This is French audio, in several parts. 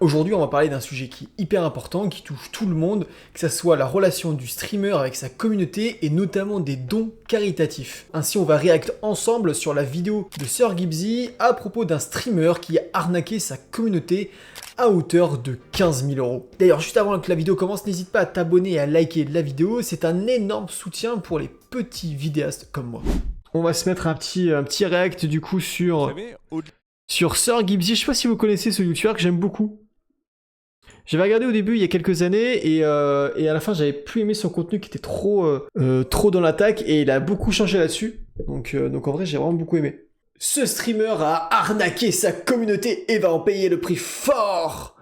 Aujourd'hui, on va parler d'un sujet qui est hyper important, qui touche tout le monde, que ce soit la relation du streamer avec sa communauté et notamment des dons caritatifs. Ainsi, on va réagir ensemble sur la vidéo de Sir Gibzy à propos d'un streamer qui a arnaqué sa communauté à hauteur de 15 000 euros. D'ailleurs, juste avant que la vidéo commence, n'hésite pas à t'abonner et à liker la vidéo, c'est un énorme soutien pour les petits vidéastes comme moi. On va se mettre un petit react du coup sur Sir Gibzy. Je sais pas si vous connaissez ce youtubeur que j'aime beaucoup. J'avais regardé au début il y a quelques années et à la fin j'avais plus aimé son contenu qui était trop dans l'attaque et il a beaucoup changé là-dessus. Donc en vrai j'ai vraiment beaucoup aimé. Ce streamer a arnaqué sa communauté et va en payer le prix fort.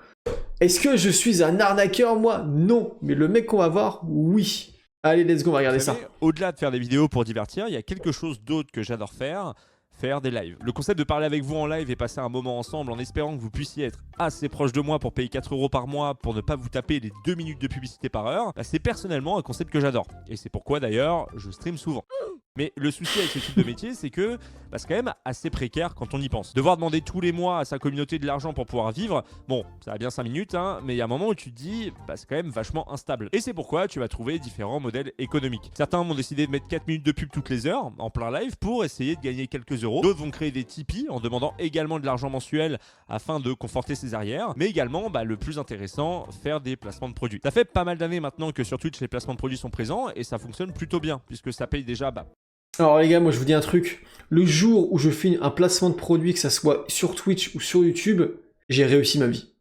Est-ce que je suis un arnaqueur moi? Non. Mais le mec qu'on va voir, oui. Allez let's go, on va regarder ça. Au-delà de faire des vidéos pour divertir, il y a quelque chose d'autre que j'adore faire des lives. Le concept de parler avec vous en live et passer un moment ensemble en espérant que vous puissiez être assez proche de moi pour payer 4 € par mois pour ne pas vous taper les 2 minutes de publicité par heure, bah c'est personnellement un concept que j'adore. Et c'est pourquoi d'ailleurs je stream souvent. Mais le souci avec ce type de métier, c'est que c'est quand même assez précaire quand on y pense. Devoir demander tous les mois à sa communauté de l'argent pour pouvoir vivre, bon, ça va bien 5 minutes, hein, mais il y a un moment où tu te dis, c'est quand même vachement instable. Et c'est pourquoi tu vas trouver différents modèles économiques. Certains vont décider de mettre 4 minutes de pub toutes les heures, en plein live, pour essayer de gagner quelques euros. D'autres vont créer des Tipeee en demandant également de l'argent mensuel afin de conforter ses arrières. Mais également, le plus intéressant, faire des placements de produits. Ça fait pas mal d'années maintenant que sur Twitch, les placements de produits sont présents et ça fonctionne plutôt bien, puisque ça paye déjà Alors les gars, moi je vous dis un truc, le jour où je fais un placement de produit, que ça soit sur Twitch ou sur YouTube, j'ai réussi ma vie.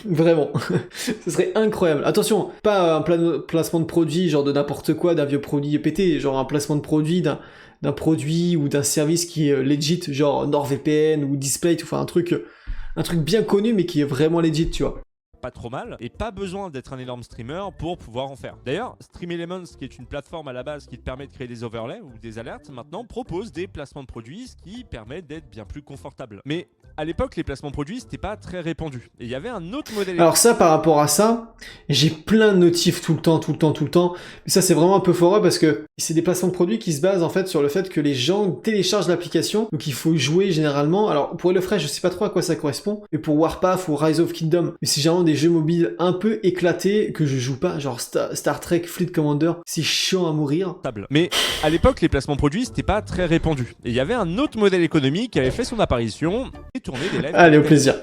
Vraiment, ce serait incroyable. Attention, pas un placement de produit genre de n'importe quoi, d'un vieux produit pété, genre un placement de produit d'un produit ou d'un service qui est legit, genre NordVPN ou Display, enfin un truc bien connu mais qui est vraiment legit, tu vois. Pas trop mal et pas besoin d'être un énorme streamer pour pouvoir en faire. D'ailleurs, Stream Elements, qui est une plateforme à la base qui te permet de créer des overlays ou des alertes, maintenant propose des placements de produits, ce qui permet d'être bien plus confortable. Mais à l'époque, les placements de produits, c'était pas très répandu. Et il y avait un autre modèle. Alors ça, par rapport à ça, j'ai plein de notifs tout le temps. Mais ça, c'est vraiment un peu foireux parce que c'est des placements de produits qui se basent en fait sur le fait que les gens téléchargent l'application. Donc il faut jouer généralement. Alors pour HelloFresh, je sais pas trop à quoi ça correspond. Mais pour Warpath ou Rise of Kingdom, mais c'est généralement des jeux mobiles un peu éclatés que je joue pas. Genre Star Trek Fleet Commander, c'est chiant à mourir. Mais à l'époque, les placements de produits, c'était pas très répandu. Et il y avait un autre modèle économique qui avait fait son apparition et tourné des lives. Allez, au plaisir.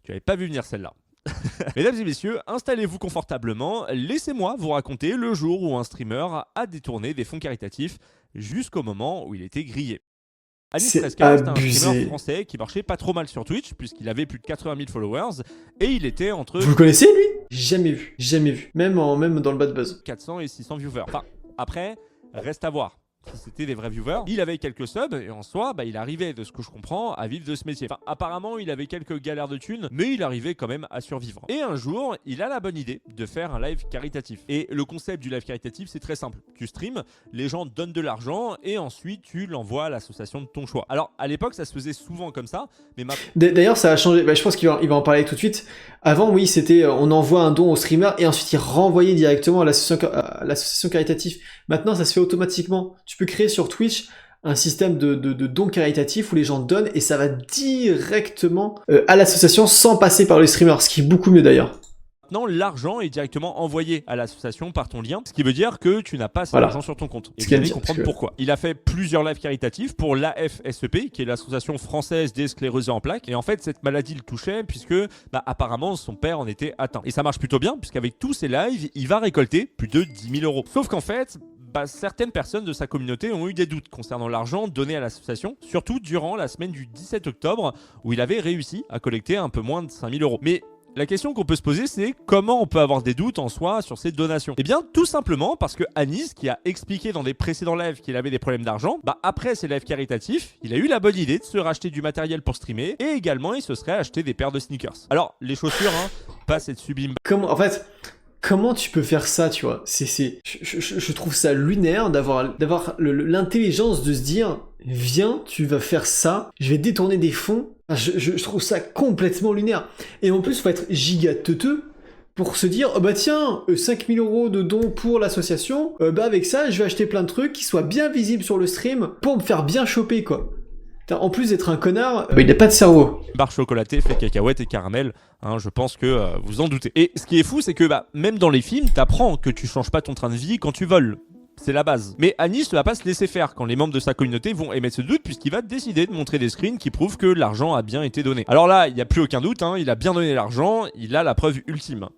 Tu avais pas vu venir celle-là. Mesdames et messieurs, installez-vous confortablement, laissez-moi vous raconter le jour où un streamer a détourné des fonds caritatifs jusqu'au moment où il était grillé. Anis Fresca, c'est un streamer français qui marchait pas trop mal sur Twitch puisqu'il avait plus de 80 000 followers et il était entre... Vous le connaissez lui? Jamais vu. Même dans le bad buzz. 400 et 600 viewers. Enfin, après, reste à voir. Si c'était des vrais viewers, il avait quelques subs et en soi, il arrivait, de ce que je comprends, à vivre de ce métier. Enfin, apparemment, il avait quelques galères de thunes, mais il arrivait quand même à survivre. Et un jour, il a la bonne idée de faire un live caritatif. Et le concept du live caritatif, c'est très simple. Tu streams, les gens donnent de l'argent et ensuite tu l'envoies à l'association de ton choix. Alors, à l'époque, ça se faisait souvent comme ça, mais D'ailleurs, ça a changé. Je pense qu'il va en parler tout de suite. Avant, oui, c'était on envoie un don au streamer et ensuite il renvoyait directement à l'association caritative. Maintenant, ça se fait automatiquement. Tu peux créer sur Twitch un système de dons caritatifs où les gens donnent et ça va directement à l'association sans passer par le streamer, ce qui est beaucoup mieux d'ailleurs. Maintenant, l'argent est directement envoyé à l'association par ton lien, ce qui veut dire que tu n'as pas cet argent sur ton compte. Et vous allez comprendre pourquoi. Il a fait plusieurs lives caritatifs pour l'AFSEP, qui est l'association française des sclérosés en plaques. Et en fait, cette maladie le touchait puisque apparemment son père en était atteint. Et ça marche plutôt bien puisqu'avec tous ces lives, il va récolter plus de 10 000 €. Sauf qu'en fait, certaines personnes de sa communauté ont eu des doutes concernant l'argent donné à l'association, surtout durant la semaine du 17 octobre où il avait réussi à collecter un peu moins de 5 000 €. Mais la question qu'on peut se poser, c'est comment on peut avoir des doutes en soi sur ces donations? Eh bien, tout simplement parce que Anis, qui a expliqué dans des précédents lives qu'il avait des problèmes d'argent, après ses lives caritatifs, il a eu la bonne idée de se racheter du matériel pour streamer et également il se serait acheté des paires de sneakers. Alors, les chaussures, pas cette sublime... Comment tu peux faire ça, tu vois? Je trouve ça lunaire d'avoir l'intelligence de se dire, viens, tu vas faire ça, je vais détourner des fonds. Je trouve ça complètement lunaire. Et en plus, il faut être giga teuteux pour se dire, oh bah tiens, 5 000 € de dons pour l'association, avec ça, je vais acheter plein de trucs qui soient bien visibles sur le stream pour me faire bien choper, quoi. En plus d'être un connard, il n'a pas de cerveau. Barre chocolatée, fait cacahuètes et caramel, hein, je pense que vous en doutez. Et ce qui est fou, c'est que même dans les films, t'apprends que tu changes pas ton train de vie quand tu voles. C'est la base. Mais Anis ne va pas se laisser faire quand les membres de sa communauté vont émettre ce doute, puisqu'il va décider de montrer des screens qui prouvent que l'argent a bien été donné. Alors là, il n'y a plus aucun doute, hein, il a bien donné l'argent, il a la preuve ultime.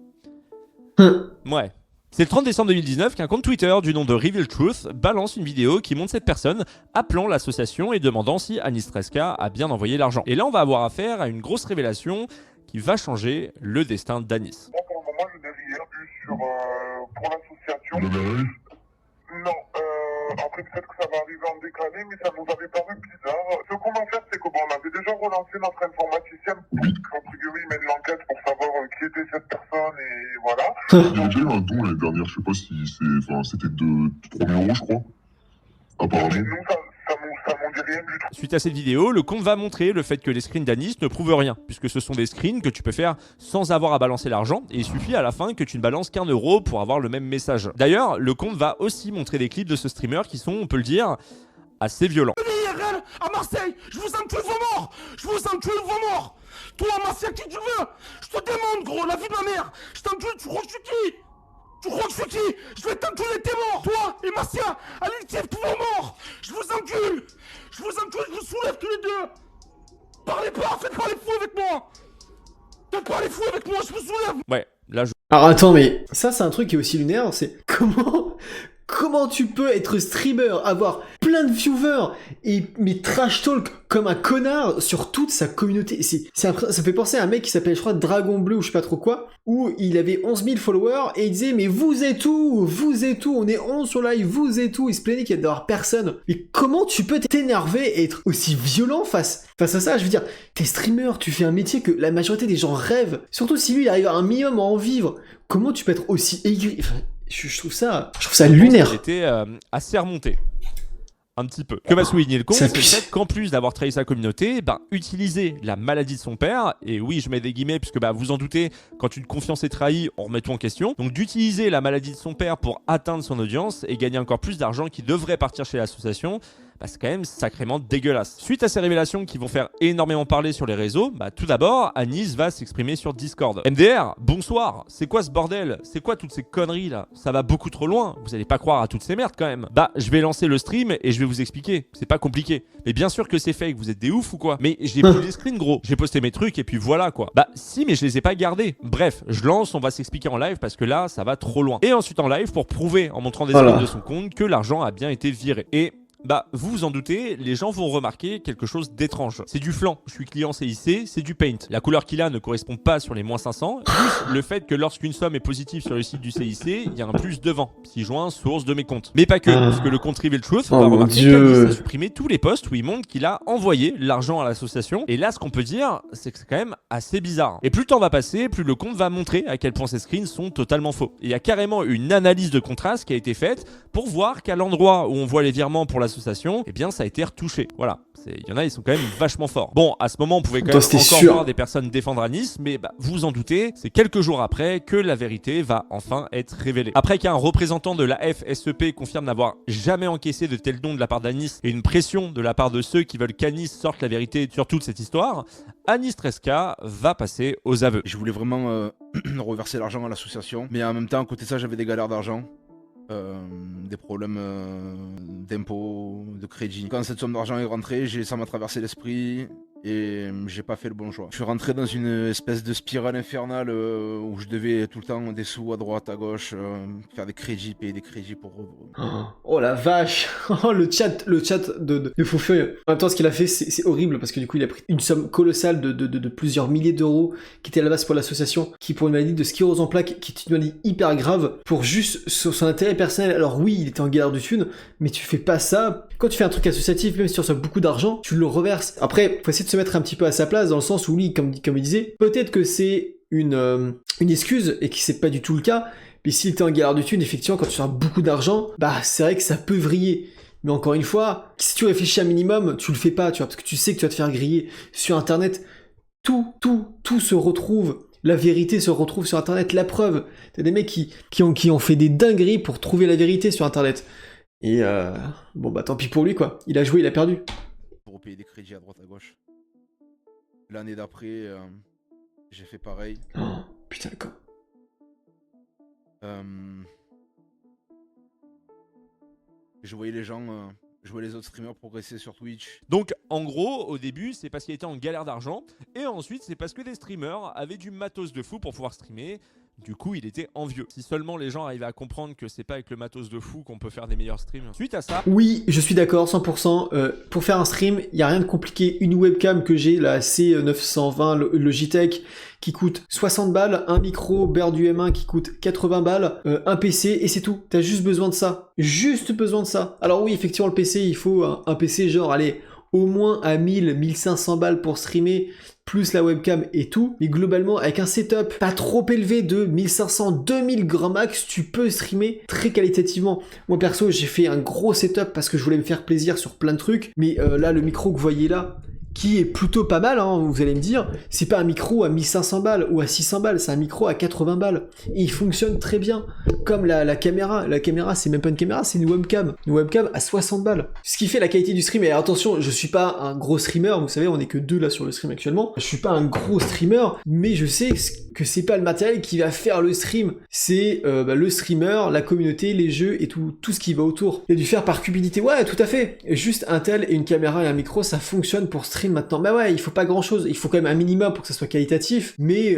Ouais. C'est le 30 décembre 2019 qu'un compte Twitter du nom de Reveal Truth balance une vidéo qui montre cette personne appelant l'association et demandant si Anis Treska a bien envoyé l'argent. Et là, on va avoir affaire à une grosse révélation qui va changer le destin d'Anis. Moi, pour le moment, je n'ai rien vu sur, pour l'association. Non, après peut-être que ça va arriver en décalé, mais ça nous avait paru bizarre. Ce qu'on va faire, c'est que on avait déjà relancé notre informaticien pour qu'entre guillemets, il mène l'enquête pour savoir qui était cette personne et voilà. J'ai eu un don l'année dernière, je sais pas si c'était de 3 000 €, je crois. Apparemment. Mais nous, ça m'en dit rien du tout. Suite à cette vidéo, le compte va montrer le fait que les screens d'Anis ne prouvent rien, puisque ce sont des screens que tu peux faire sans avoir à balancer l'argent, et il suffit à la fin que tu ne balances qu'1 € pour avoir le même message. D'ailleurs, le compte va aussi montrer des clips de ce streamer qui sont, on peut le dire, assez violents. IRL à Marseille, je vous encule vos morts. Je vous encule vos morts. Toi, Marseille, qui tu veux? Je te demande, gros, la vie de ma mère. Je t'encule, tu crois que je suis qui? Tu crois que je suis qui? Je vais t'enculer tes morts. Toi et Marcia, à l'ultime, tous vos morts. Je vous encule. Je vous encule, je vous soulève tous les deux. Parlez pas, faites pas les fous avec moi. Faites pas les fous avec moi, je vous soulève. Ouais, là je... Alors attends, mais ça c'est un truc qui est aussi lunaire, c'est comment tu peux être streamer, avoir plein de viewers et mais trash talk comme un connard sur toute sa communauté. Ça fait penser à un mec qui s'appelle, je crois, Dragon Bleu ou je sais pas trop quoi, où il avait 11 000 followers et il disait mais vous êtes où, on est 11 sur live, vous êtes où, il se plaignait qu'il y a d'avoir personne. Mais comment tu peux t'énerver et être aussi violent face à ça? Je veux dire, t'es streamer, tu fais un métier que la majorité des gens rêvent, surtout si lui il arrive à un minimum à en vivre. Comment tu peux être aussi aigri? Enfin, je trouve ça lunaire. C'était assez remonté. Un petit peu. Que va souligner le compte, c'est le fait qu'en plus d'avoir trahi sa communauté, utiliser la maladie de son père, et oui, je mets des guillemets, puisque vous en doutez, quand une confiance est trahie, on remet tout en question. Donc d'utiliser la maladie de son père pour atteindre son audience et gagner encore plus d'argent qui devrait partir chez l'association, c'est quand même sacrément dégueulasse. Suite à ces révélations qui vont faire énormément parler sur les réseaux, tout d'abord, Anis va s'exprimer sur Discord. MDR, bonsoir, c'est quoi ce bordel? C'est quoi toutes ces conneries là? Ça va beaucoup trop loin, vous allez pas croire à toutes ces merdes quand même. Je vais lancer le stream et je vais vous expliquer, c'est pas compliqué. Mais bien sûr que c'est fake, vous êtes des oufs ou quoi? Mais j'ai pris des screens gros, j'ai posté mes trucs et puis voilà quoi. Si, mais je les ai pas gardés. Bref, je lance, on va s'expliquer en live parce que là, ça va trop loin. Et ensuite en live pour prouver, en montrant des screens de son compte, que l'argent a bien été viré. Et vous vous en doutez, les gens vont remarquer quelque chose d'étrange. C'est du flan, je suis client CIC, c'est du paint. La couleur qu'il a ne correspond pas sur les -500, plus le fait que lorsqu'une somme est positive sur le site du CIC, il y a un plus devant, ci-joint, source de mes comptes. Mais pas que, parce que le compte Reveal Truth va remarquer qu'Anis a supprimé tous les posts où il montre qu'il a envoyé l'argent à l'association. Et là, ce qu'on peut dire, c'est que c'est quand même assez bizarre. Et plus le temps va passer, plus le compte va montrer à quel point ces screens sont totalement faux. Et il y a carrément une analyse de contraste qui a été faite pour voir qu'à l'endroit où on voit les virements pour l'association, eh bien ça a été retouché. Voilà. Il y en a, ils sont quand même vachement forts. Bon, à ce moment, on pouvait quand même encore voir des personnes défendre Anis, mais vous vous en doutez, c'est quelques jours après que la vérité va enfin être révélée. Après qu'un représentant de la FSEP confirme n'avoir jamais encaissé de tels dons de la part d'Anis et une pression de la part de ceux qui veulent qu'Anis sorte la vérité sur toute cette histoire, Anis Treska va passer aux aveux. Je voulais vraiment reverser l'argent à l'association, mais en même temps, à côté de ça, j'avais des galères d'argent. Des problèmes d'impôts, de crédit. Quand cette somme d'argent est rentrée, ça m'a traversé l'esprit et j'ai pas fait le bon choix. Je suis rentré dans une espèce de spirale infernale où je devais tout le temps des sous à droite, à gauche, faire des crédits, payer des crédits pour... Oh la vache. le chat de Foufeuille. En même temps, ce qu'il a fait, c'est horrible parce que du coup, il a pris une somme colossale de plusieurs milliers d'euros qui était à la base pour l'association, qui pour une maladie de sclérose en plaques, qui est une maladie hyper grave, pour juste son intérêt personnel. Alors oui, il était en galère de thunes, mais tu fais pas ça. Quand tu fais un truc associatif, même si tu reçois beaucoup d'argent, tu le reverses. Après, faut essayer de se mettre un petit peu à sa place, dans le sens où lui, comme il disait, peut-être que c'est une excuse et que c'est pas du tout le cas. Mais s'il était en galère de thunes, effectivement, quand tu as beaucoup d'argent, c'est vrai que ça peut vriller. Mais encore une fois, si tu réfléchis un minimum, tu le fais pas, tu vois, parce que tu sais que tu vas te faire griller. Sur Internet, tout se retrouve. La vérité se retrouve sur Internet, la preuve. T'as des mecs qui ont fait des dingueries pour trouver la vérité sur Internet. Et tant pis pour lui, quoi. Il a joué, il a perdu. Pour payer des crédits à droite à gauche. L'année d'après, j'ai fait pareil. Oh, putain, le con. Je voyais les gens, je voyais les autres streamers progresser sur Twitch. Donc en gros, au début, c'est parce qu'il était en galère d'argent, et ensuite c'est parce que des streamers avaient du matos de fou pour pouvoir streamer. Du coup, il était envieux. Si seulement les gens arrivaient à comprendre que c'est pas avec le matos de fou qu'on peut faire des meilleurs streams. Suite à ça, Oui, je suis d'accord, 100%. Pour faire un stream, il n'y a rien de compliqué. Une webcam que j'ai, la C920 Logitech, qui coûte 60 balles, un micro Bear du M1 qui coûte 80 balles, un PC, et c'est tout. T'as juste besoin de ça. Juste besoin de ça. Alors oui, effectivement, le PC, il faut un PC genre, allez, au moins à 1000, 1500 balles pour streamer, plus la webcam et tout. Mais globalement, avec un setup pas trop élevé de 1500, 2000 grand max, tu peux streamer très qualitativement. Moi perso, j'ai fait un gros setup parce que je voulais me faire plaisir sur plein de trucs. Mais là, le micro que vous voyez là, qui est plutôt pas mal, hein, vous allez me dire, c'est pas un micro à 1500 balles ou à 600 balles, c'est un micro à 80 balles. Et il fonctionne très bien. Comme la caméra. La caméra, c'est même pas une caméra, c'est une webcam. Une webcam à 60 balles. Ce qui fait la qualité du stream. Et attention, je suis pas un gros streamer, vous savez, on est que 2 là sur le stream actuellement. Je suis pas un gros streamer, mais je sais que c'est pas le matériel qui va faire le stream. C'est le streamer, la communauté, les jeux et tout ce qui va autour. Il y a dû faire par cupidité. Ouais, tout à fait. Juste un tel et une caméra et un micro, ça fonctionne pour stream maintenant. Bah ouais, il faut pas grand chose. Il faut quand même un minimum pour que ça soit qualitatif. Mais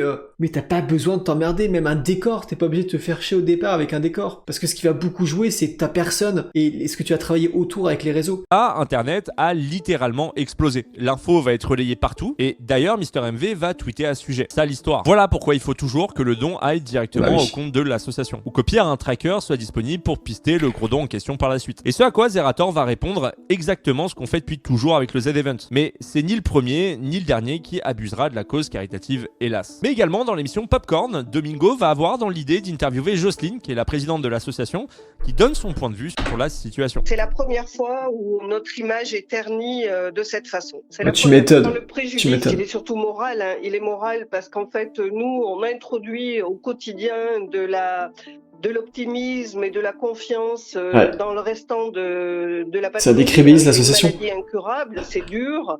t'as pas besoin de t'emmerder. Même un décor, t'es pas obligé de te faire chier au départ avec un décor. Parce que ce qui va beaucoup jouer, c'est ta personne et ce que tu as travaillé autour avec les réseaux. Internet a littéralement explosé. L'info va être relayée partout. Et d'ailleurs, MrMV va tweeter à ce sujet. Ça l'histoire. Voilà pourquoi il faut toujours que le don aille directement au compte de l'association. Ou que pire, un tracker soit disponible pour pister le gros don en question par la suite. Et ce à quoi Zerator va répondre exactement ce qu'on fait depuis toujours avec le Z-Event. Mais c'est ni le premier, ni le dernier qui abusera de la cause caritative, hélas. Mais également, dans l'émission Popcorn, Domingo va avoir dans l'idée d'interviewer Jocelyne, qui est la présidente de l'association, qui donne son point de vue sur la situation. C'est la première fois où notre image est ternie de cette façon. C'est Tu m'étonnes. Le préjudice, il est surtout moral. Hein. Il est moral parce qu'en fait, nous, on introduit au quotidien de l'optimisme et de la confiance dans le restant de la pathologie. Ça décriminalise l'association. C'est une maladie incurable, c'est dur.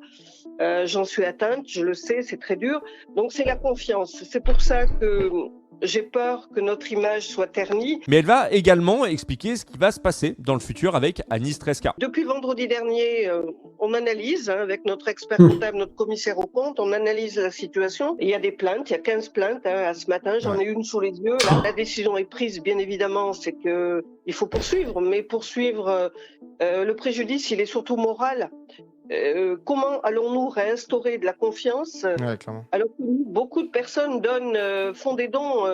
J'en suis atteinte, je le sais, c'est très dur. Donc c'est la confiance. C'est pour ça que j'ai peur que notre image soit ternie. Mais elle va également expliquer ce qui va se passer dans le futur avec Anis Treska. Depuis vendredi dernier, on analyse, avec notre expert comptable, notre commissaire aux comptes, on analyse la situation. Et il y a des plaintes, il y a 15 plaintes à ce matin, j'en ai une sous les yeux. La décision est prise, bien évidemment, c'est que il faut poursuivre. Mais poursuivre, le préjudice, il est surtout moral. Comment allons-nous réinstaurer de la confiance alors que beaucoup de personnes font des dons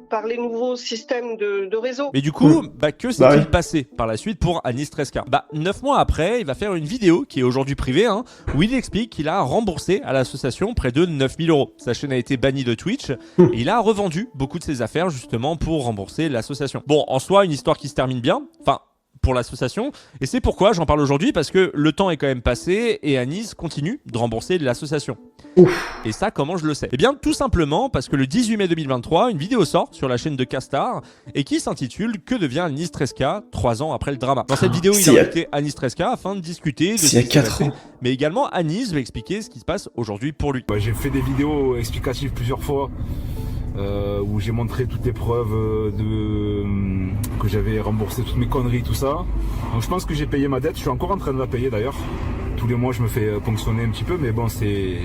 par les nouveaux systèmes de réseau. Mais du coup, que s'est-il passé par la suite pour Anis Treska ? 9 mois après, il va faire une vidéo qui est aujourd'hui privée, où il explique qu'il a remboursé à l'association près de 9000 €. Sa chaîne a été bannie de Twitch et il a revendu beaucoup de ses affaires justement pour rembourser l'association. Bon, en soi, une histoire qui se termine bien. Pour l'association, et c'est pourquoi j'en parle aujourd'hui, parce que le temps est quand même passé et Anis continue de rembourser l'association. Et ça, comment je le sais ? Eh bien, tout simplement parce que le 18 mai 2023, une vidéo sort sur la chaîne de Castar et qui s'intitule « Que devient Anis Treska 3 ans après le drama ?» Dans cette vidéo, il a invité Anis Treska afin de discuter de ce qui s'est passé. Mais également, Anis va expliquer ce qui se passe aujourd'hui pour lui. J'ai fait des vidéos explicatives plusieurs fois où j'ai montré toutes les preuves que j'avais remboursé toutes mes conneries, tout ça. Donc je pense que j'ai payé ma dette, je suis encore en train de la payer d'ailleurs. Tous les mois je me fais ponctionner un petit peu, mais bon c'est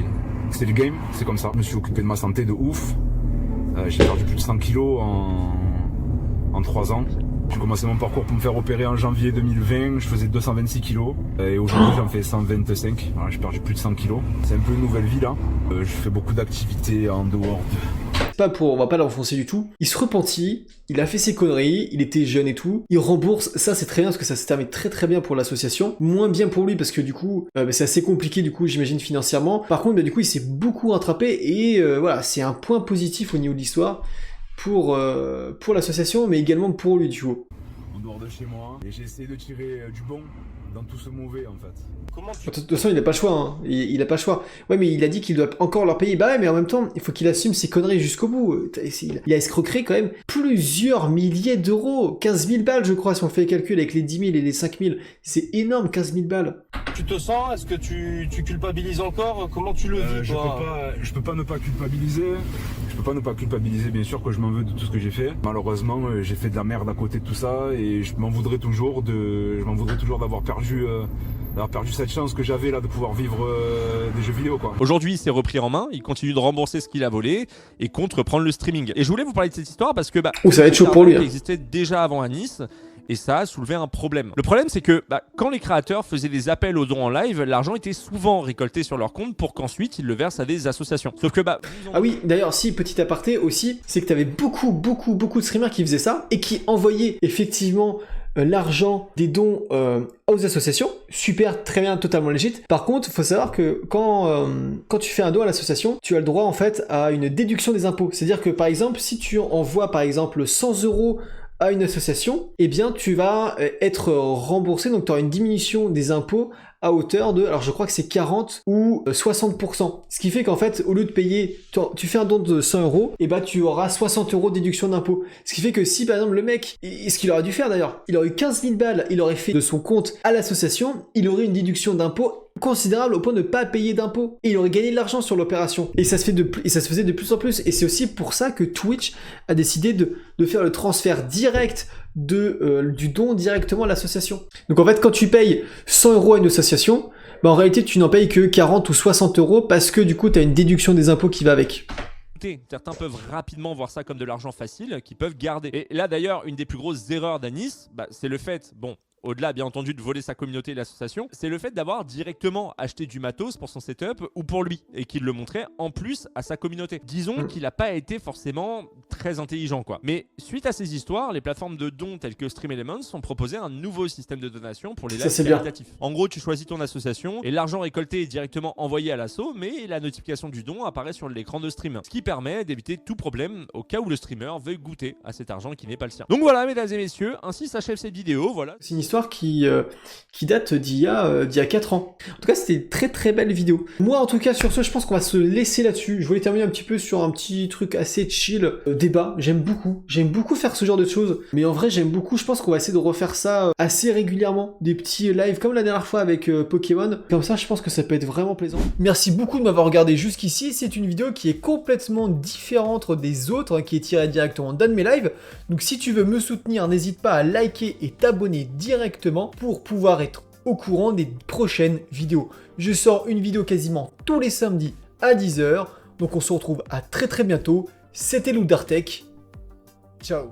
le game, c'est comme ça. Je me suis occupé de ma santé de ouf. J'ai perdu plus de 100 kilos en 3 ans. J'ai commencé mon parcours pour me faire opérer en janvier 2020, je faisais 226 kilos et aujourd'hui j'en fais 125, voilà, j'ai perdu plus de 100 kilos. C'est un peu une nouvelle vie là, je fais beaucoup d'activités en dehors on va pas l'enfoncer du tout. Il se repentit, il a fait ses conneries, il était jeune et tout, il rembourse, ça c'est très bien parce que ça se termine très très bien pour l'association, moins bien pour lui parce que du coup c'est assez compliqué du coup j'imagine financièrement. Par contre du coup il s'est beaucoup rattrapé et voilà, c'est un point positif au niveau de l'histoire pour l'association mais également pour lui du coup. dehors de chez moi et j'ai essayé de tirer du bon dans tout ce mauvais en fait. De toute façon, il a pas le choix, hein. Il a pas le choix. Ouais, mais il a dit qu'il doit encore leur payer. Bah ouais, mais en même temps, il faut qu'il assume ses conneries jusqu'au bout. Il a escroqué quand même plusieurs milliers d'euros. 15 000 balles, je crois, si on fait le calcul avec les 10 000 et les 5 000. C'est énorme, 15 000 balles. Tu te sens? Est-ce que tu culpabilises encore? Comment tu le vis, toi? Je peux pas ne pas culpabiliser. Je peux pas ne pas culpabiliser, bien sûr, que je m'en veux de tout ce que j'ai fait. Malheureusement, j'ai fait de la merde à côté de tout ça et je m'en voudrais toujours d'avoir perdu cette chance que j'avais là de pouvoir vivre des jeux vidéo, quoi. Aujourd'hui, il s'est repris en main, il continue de rembourser ce qu'il a volé et compte reprendre le streaming. Et je voulais vous parler de cette histoire parce que ça va être chaud pour lui. Ça existait déjà avant à Nice. Et ça a soulevé un problème. Le problème, c'est que quand les créateurs faisaient des appels aux dons en live, l'argent était souvent récolté sur leur compte pour qu'ensuite ils le versent à des associations. Sauf que Ah oui, d'ailleurs, si, petit aparté aussi, c'est que t'avais beaucoup de streamers qui faisaient ça et qui envoyaient effectivement l'argent des dons aux associations. Super, très bien, totalement légit. Par contre, il faut savoir que quand tu fais un don à l'association, tu as le droit en fait à une déduction des impôts. C'est-à-dire que par exemple, si tu envoies par exemple 100 € à une association, eh bien tu vas être remboursé, donc tu auras une diminution des impôts à hauteur de, alors je crois que c'est 40 ou 60%. Ce qui fait qu'en fait, au lieu de payer, tu fais un don de 100 €, et bah tu auras 60 € de déduction d'impôt. Ce qui fait que si par exemple le mec, et ce qu'il aurait dû faire d'ailleurs, il aurait eu 15 000 balles, il aurait fait de son compte à l'association, il aurait une déduction d'impôt considérable au point de ne pas payer d'impôts. Et il aurait gagné de l'argent sur l'opération. Et ça se faisait de plus en plus. Et c'est aussi pour ça que Twitch a décidé de faire le transfert direct du don directement à l'association. Donc en fait, quand tu payes 100 € à une association, en réalité, tu n'en payes que 40 ou 60 € parce que du coup, tu as une déduction des impôts qui va avec. Certains peuvent rapidement voir ça comme de l'argent facile qu'ils peuvent garder. Et là d'ailleurs, une des plus grosses erreurs d'Anis, c'est le fait, au-delà bien entendu de voler sa communauté et l'association, c'est le fait d'avoir directement acheté du matos pour son setup ou pour lui et qu'il le montrait en plus à sa communauté. Disons qu'il n'a pas été forcément très intelligent, quoi. Mais suite à ces histoires, les plateformes de dons telles que Stream Elements ont proposé un nouveau système de donation pour les lives qualitatifs. En gros, tu choisis ton association et l'argent récolté est directement envoyé à l'asso, mais la notification du don apparaît sur l'écran de stream. Ce qui permet d'éviter tout problème au cas où le streamer veuille goûter à cet argent qui n'est pas le sien. Donc voilà, mesdames et messieurs, ainsi s'achève cette vidéo. Voilà. C'est une histoire qui date d'il y a 4 ans. En tout cas, c'était une très très belle vidéo. Moi, en tout cas, sur ce, je pense qu'on va se laisser là-dessus. Je voulais terminer un petit peu sur un petit truc assez chill. Débat, j'aime beaucoup faire ce genre de choses. Mais en vrai, j'aime beaucoup. Je pense qu'on va essayer de refaire ça assez régulièrement. Des petits lives comme la dernière fois avec Pokémon. Comme ça, je pense que ça peut être vraiment plaisant. Merci beaucoup de m'avoir regardé jusqu'ici. C'est une vidéo qui est complètement différente des autres, qui est tirée directement d'un de mes lives. Donc si tu veux me soutenir, n'hésite pas à liker et t'abonner directement pour pouvoir être au courant des prochaines vidéos. Je sors une vidéo quasiment tous les samedis à 10 h. Donc on se retrouve à très bientôt. C'était Loup Dartech. Ciao.